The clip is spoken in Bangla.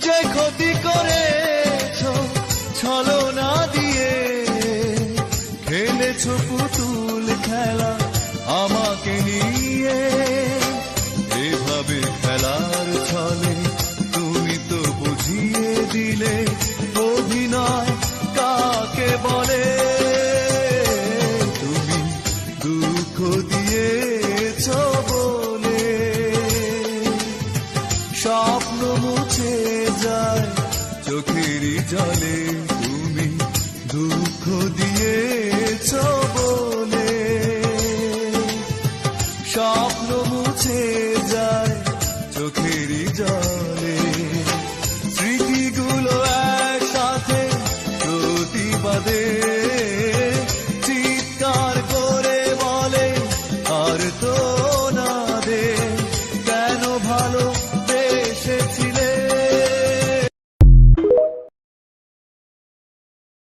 যে ক্ষতি করেছ ছলনা দিয়ে, খেলেছ পুতুল খেলা আমাকে নিয়ে। এভাবে খেলার ছলে তুমি তো বুঝিয়ে দিলে অভিনয় কাকে বলে। তুমি দুঃখ দিয়েছ বলে স্বপ্ন মুছে যায় চোখেরই জলে।